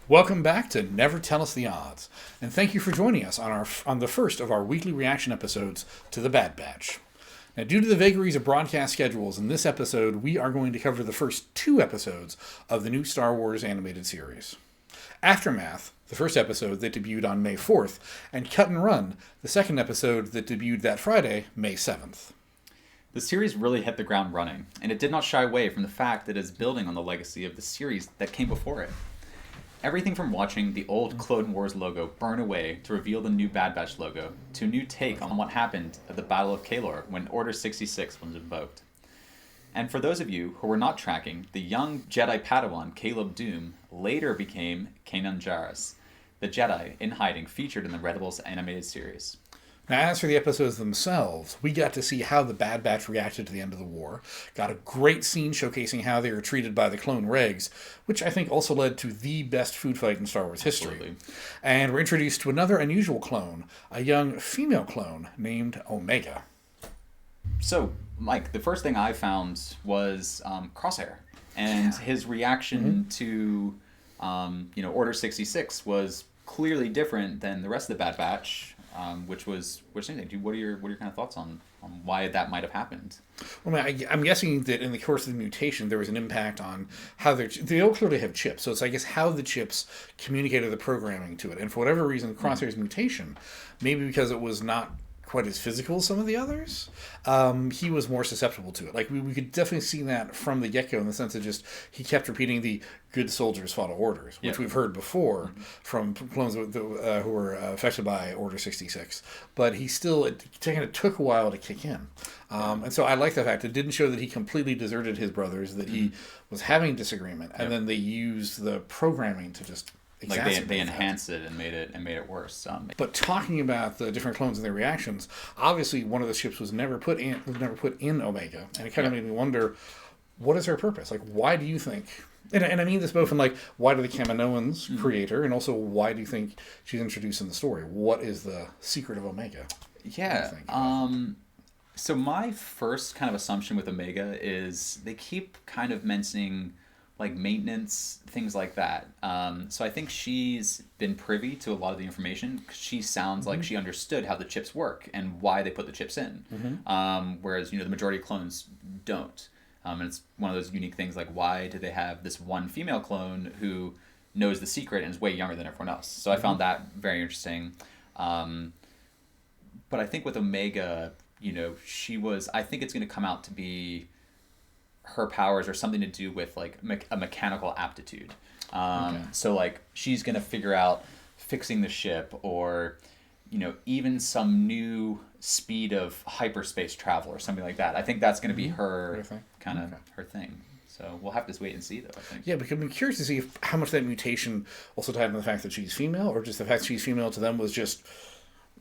Welcome back to Never Tell Us the Odds, and thank you for joining us on the first of our weekly reaction episodes to The Bad Batch. Now, due to the vagaries of broadcast schedules, in this episode we are going to cover the first two episodes of the new Star Wars animated series. Aftermath, the first episode that debuted on May 4th, and Cut and Run, the second episode that debuted that Friday, May 7th. The series really hit the ground running, and it did not shy away from the fact that it is building on the legacy of the series that came before it. Everything from watching the old Clone Wars logo burn away to reveal the new Bad Batch logo, to a new take on what happened at the Battle of Kalor when Order 66 was invoked. And for those of you who were not tracking, the young Jedi Padawan Caleb Doom later became Kanan Jarrus, the Jedi in hiding featured in the Rebels animated series. Now, as for the episodes themselves, we got to see how the Bad Batch reacted to the end of the war, got a great scene showcasing how they were treated by the clone Regs, which I think also led to the best food fight in Star Wars history. Absolutely. And we're introduced to another unusual clone, a young female clone named Omega. So, Mike, the first thing I found was Crosshair, and his reaction to Order 66 was clearly different than the rest of the Bad Batch. Which interesting. What are your kind of thoughts on why that might have happened? Well, I'm guessing that in the course of the mutation, there was an impact on how they all clearly have chips. So it's, I guess, how the chips communicated the programming to it. And for whatever reason, Crosshair's mutation, maybe because it was not quite as physical as some of the others, he was more susceptible to it. Like, we could definitely see that from the get-go in the sense of just he kept repeating the good soldiers follow orders, which we've heard before from clones who were affected by Order 66. But he still, it kind of took a while to kick in. And so I like the fact it didn't show that he completely deserted his brothers, that he was having disagreement, and then they used the programming to just they enhanced it and made it worse. But talking about the different clones and their reactions, obviously one of the ships was never put in Omega, and it kind of made me wonder, what is her purpose? Like, why do you think? And I mean this both in, like, why do the Kaminoans create her, and also why do you think she's introduced in the story? What is the secret of Omega? Yeah. So my first kind of assumption with Omega is they keep kind of mentioning like maintenance, things like that. So I think she's been privy to a lot of the information. She sounds like she understood how the chips work and why they put the chips in. Whereas, the majority of clones don't. And it's one of those unique things, like, why do they have this one female clone who knows the secret and is way younger than everyone else? So I found that very interesting. But I think with Omega, I think it's going to come out to be her powers are something to do with, like, a mechanical aptitude. So, like, she's going to figure out fixing the ship, or, even some new speed of hyperspace travel or something like that. I think that's going to be her her thing. So we'll have to wait and see, though, I think. Yeah, because I'm curious to see how much that mutation also tied into the fact that she's female, or just the fact that she's female to them was just,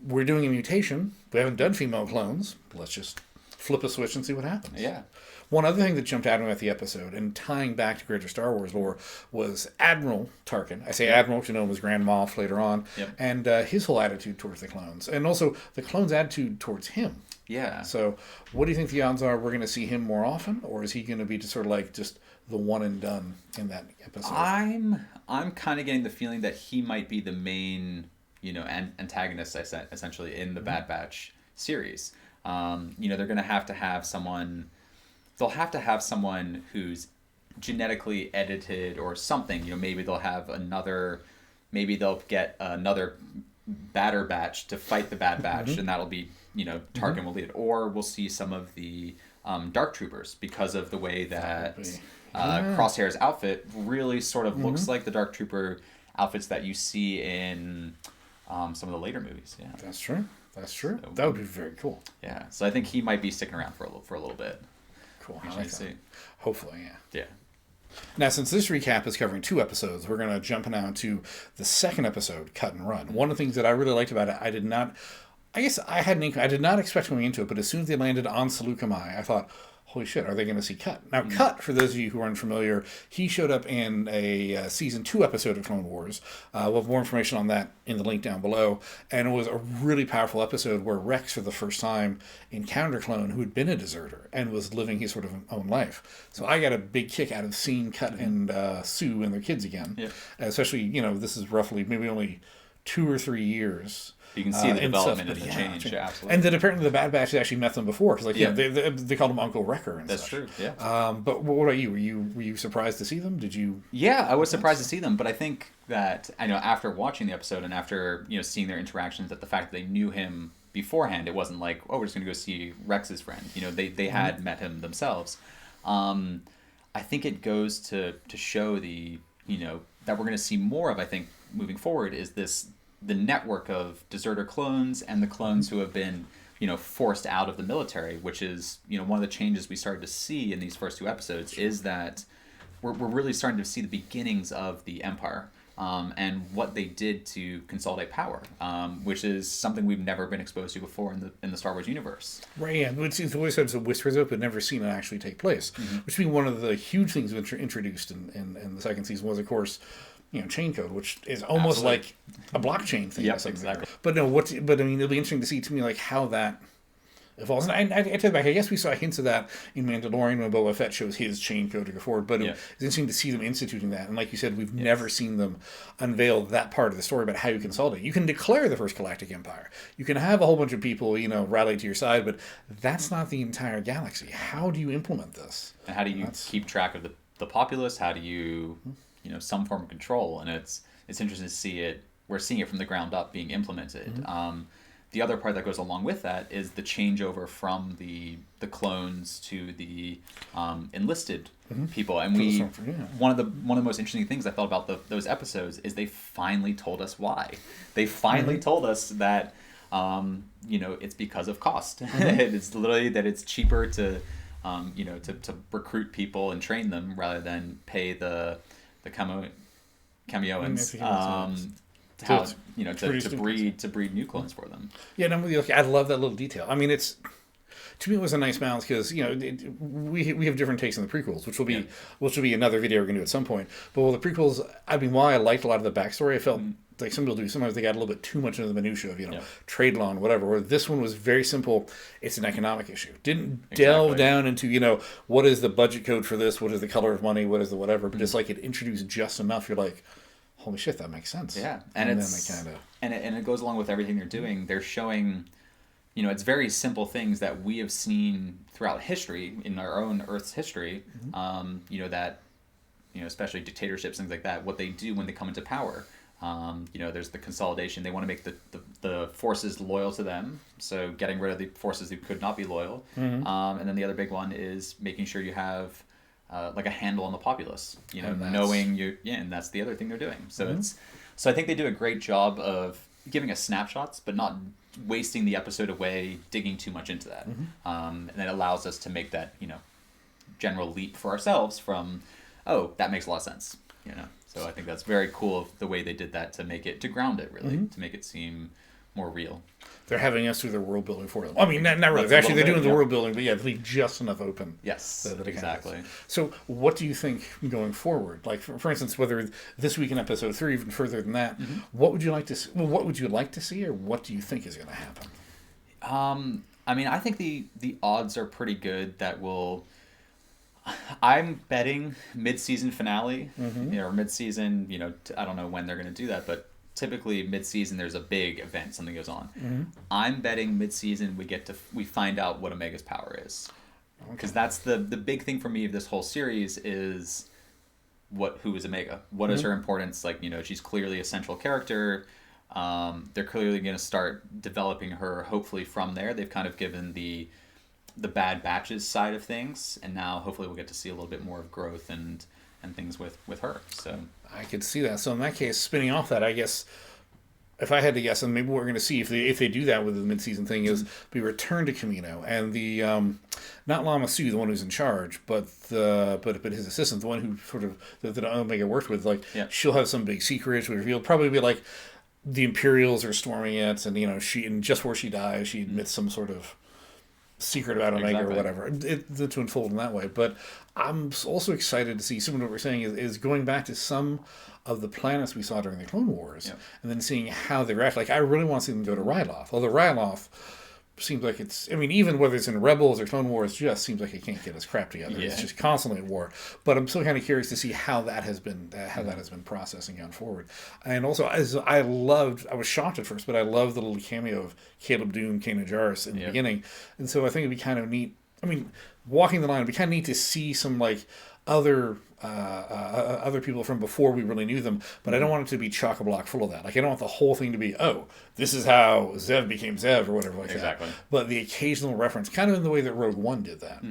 we're doing a mutation, we haven't done female clones, let's just flip a switch and see what happens. Yeah. One other thing that jumped out at me about the episode, and tying back to greater Star Wars lore, was Admiral Tarkin. I say Admiral to know him as Grand Moff later on, and his whole attitude towards the clones, and also the clones' attitude towards him. Yeah. So, what do you think the odds are we're going to see him more often, or is he going to be just sort of like just the one and done in that episode? I'm kind of getting the feeling that he might be the main, antagonist, essentially, in the Bad Batch series. They're going to have someone. They'll have to have someone who's genetically edited or something. Maybe they'll get another Batter Batch to fight the Bad Batch, and that'll be, Tarkin will lead it. Or we'll see some of the Dark Troopers, because of the way that Crosshair's outfit really sort of looks like the Dark Trooper outfits that you see in some of the later movies. Yeah, that's true. So, that would be very cool. Yeah, so I think he might be sticking around for a little bit. Cool. I like that. Hopefully, yeah. Yeah. Now, since this recap is covering two episodes, we're going to jump now to the second episode, Cut and Run. One of the things that I really liked about it, I did not expect going into it, but as soon as they landed on Saleucami, I thought, holy shit, are they going to see Cut? Now, Cut, for those of you who are unfamiliar, he showed up in a season 2 episode of Clone Wars. We'll have more information on that in the link down below. And it was a really powerful episode where Rex, for the first time, encountered a clone who had been a deserter and was living his sort of own life. So I got a big kick out of seeing Cut and Sue and their kids again. Yeah. Especially, this is roughly maybe only 2 or 3 years. You can see the development stuff, and the change, yeah, absolutely. And then apparently the Bad Batch had actually met them before, because they called him Uncle Wrecker and That's such. true, yeah. But what about you? Were you surprised to see them? Did you? Yeah, I was surprised to see them, but I think that after watching the episode and after seeing their interactions, that the fact that they knew him beforehand, it wasn't like, oh, we're just going to go see Rex's friend. They had met him themselves. I think it goes to show that we're going to see more of. I think moving forward is the network of deserter clones and the clones who have been, forced out of the military, which is, one of the changes we started to see in these first 2 episodes is that we're really starting to see the beginnings of the Empire and what they did to consolidate power, which is something we've never been exposed to before in the Star Wars universe. Right, yeah. It's always had some whispers of it, but never seen it actually take place. Which being one of the huge things introduced in the second season was, of course, chain code, which is almost like a blockchain thing. Yes, exactly. But no, it'll be interesting to see to me like how that evolves. And I take it back. I guess we saw hints of that in Mandalorian when Boba Fett shows his chain code to go forward. But it's interesting to see them instituting that. And like you said, we've never seen them unveil that part of the story about how you consolidate. You can declare the first Galactic Empire. You can have a whole bunch of people, rally to your side, but that's not the entire galaxy. How do you implement this? And how do you keep track of the populace? How do you some form of control? And it's interesting to see it. We're seeing it from the ground up being implemented. The other part that goes along with that is the changeover from the clones to the enlisted people. And one of the most interesting things I felt about those episodes is they finally told us why. They finally told us that it's because of cost. It's literally that it's cheaper to recruit people and train them rather than pay the Camioans to breed new clones for them. Yeah, and I'm with you. I love that little detail. I mean, to me it was a nice balance because we have different takes on the prequels, which will be another video we're going to do at some point. But the prequels, while I liked a lot of the backstory, I felt like some people do. Sometimes they got a little bit too much into the minutia of trade law and whatever. Where this one was very simple. It's an economic issue. Didn't delve down into what is the budget code for this, what is the color of money, what is the whatever. But just like it introduced just enough, you're like, holy shit, that makes sense. Yeah, and it goes along with everything they're doing. They're showing, it's very simple things that we have seen throughout history in our own Earth's history. That especially dictatorships, things like that. What they do when they come into power. There's the consolidation. They want to make the forces loyal to them, so getting rid of the forces who could not be loyal. And then the other big one is making sure you have like a handle on the populace. Knowing you. Yeah, and that's the other thing they're doing. So so I think they do a great job of giving us snapshots, but not wasting the episode away digging too much into that. And it allows us to make that general leap for ourselves from, oh, that makes a lot of sense. So I think that's very cool the way they did that to ground it really, to make it seem more real. They're having us do their world building for them. I mean, not really. They're doing the world building, but leave just enough open. Yes, exactly. So what do you think going forward? Like, for instance, whether this week in episode 3, even further than that, what would you like to see? Well, what would you like to see, or what do you think is going to happen? I think the odds are pretty good that we'll... I'm betting mid-season finale, or mid-season, I don't know when they're going to do that, but typically mid-season there's a big event, something goes on. I'm betting mid-season we find out what Omega's power is. Because that's the big thing for me of this whole series is who is Omega? What is her importance? Like, she's clearly a central character. They're clearly going to start developing her, hopefully from there. They've kind of given the Bad Batches side of things, and now hopefully we'll get to see a little bit more of growth and things with her. So I could see that. So in that case, spinning off that, I guess if I had to guess, and maybe what we're going to see if they do that with the mid-season thing is we return to Kamino and the not Lama Su, the one who's in charge, but his assistant, the one who sort of that Omega worked with, she'll have some big secret revealed. Probably be like the Imperials are storming it, and she just before she dies, she admits some sort of secret about Omega or whatever, to unfold in that way. But I'm also excited to see some of what we're saying is going back to some of the planets we saw during the Clone Wars, and then seeing how they react. Like, I really want to see them go to Ryloth, although Ryloth seems like it's, I mean, even whether it's in Rebels or Clone Wars, just seems like it can't get its crap together. Yeah. It's just constantly at war. But I'm still kind of curious to see how that has been processing going forward. And also, as I was shocked at first, but I loved the little cameo of Caleb Dune, Kanan Jarrus in the beginning. And so I think it'd be kind of neat. I mean, walking the line, it'd be kind of neat to see some like other people from before we really knew them, but I don't want it to be chock-a-block full of that. Like, I don't want the whole thing to be, oh, this is how Zev became Zev or whatever like that. But the occasional reference, kind of in the way that Rogue One did that.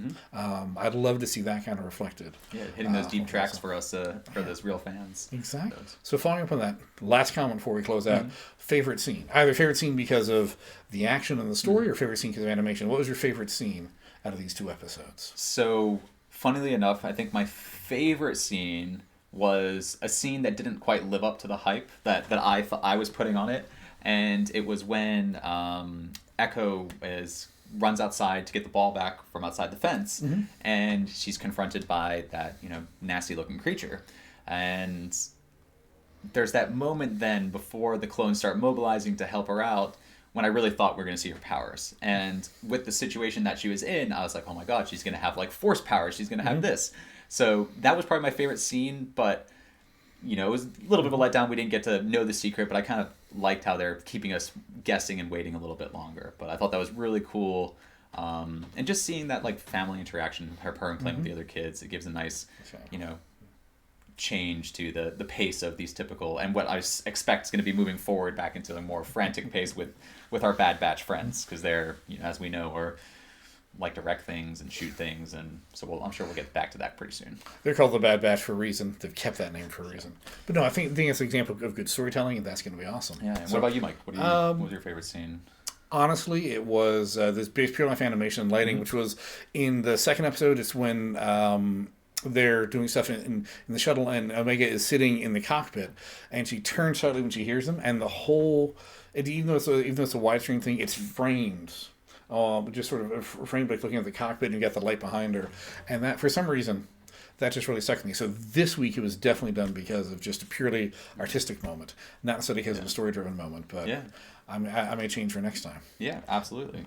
I'd love to see that kind of reflected. Yeah, hitting those deep tracks for us, for those real fans. Exactly. So following up on that, last comment before we close out, favorite scene. Either favorite scene because of the action and the story or favorite scene because of animation. What was your favorite scene out of these 2 episodes? So, funnily enough, I think my favorite scene was a scene that didn't quite live up to the hype that I thought I was putting on it, and it was when Echo runs outside to get the ball back from outside the fence, and she's confronted by that nasty looking creature, and there's that moment then before the clones start mobilizing to help her out, when I really thought we were going to see her powers. And with the situation that she was in, I was like, oh my god, she's going to have like force powers, she's going to have this. So that was probably my favorite scene, but it was a little bit of a letdown. We didn't get to know the secret, but I kind of liked how they're keeping us guessing and waiting a little bit longer. But I thought that was really cool. And just seeing that like family interaction, her and playing with the other kids, it gives a nice, change to the pace of these typical, and what I expect is going to be moving forward back into a more frantic pace with our Bad Batch friends, because they're, as we know, are like to wreck things and shoot things, and so I'm sure we'll get back to that pretty soon. They're called the Bad Batch for a reason. They've kept that name for a reason. But no, I think it's an example of good storytelling, and that's going to be awesome. Yeah. And what about you, Mike? What was your favorite scene? Honestly, it was this based purely off animation and lighting, which was in the second episode. It's when they're doing stuff in the shuttle, and Omega is sitting in the cockpit, and she turns slightly when she hears them, and the whole, even though it's a widescreen thing, it's framed. Just sort of framed like looking at the cockpit, and you got the light behind her, and that for some reason that just really stuck with me. So this week it was definitely done because of just a purely artistic moment, not necessarily because of a story-driven moment. But I may change for next time. Yeah, absolutely.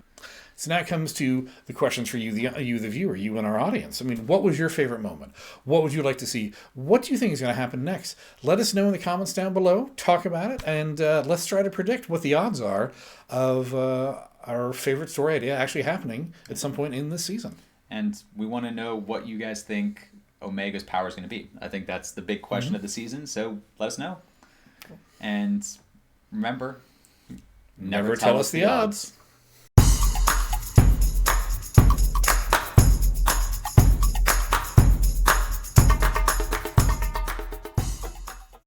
So now it comes to the questions for you, the viewer, you and our audience. I mean, what was your favorite moment? What would you like to see? What do you think is going to happen next? Let us know in the comments down below. Talk about it, and let's try to predict what the odds are of our favorite story idea actually happening at some point in this season. And we want to know what you guys think Omega's power is going to be. I think that's the big question of the season, so let us know. Cool. And remember, never tell us the odds.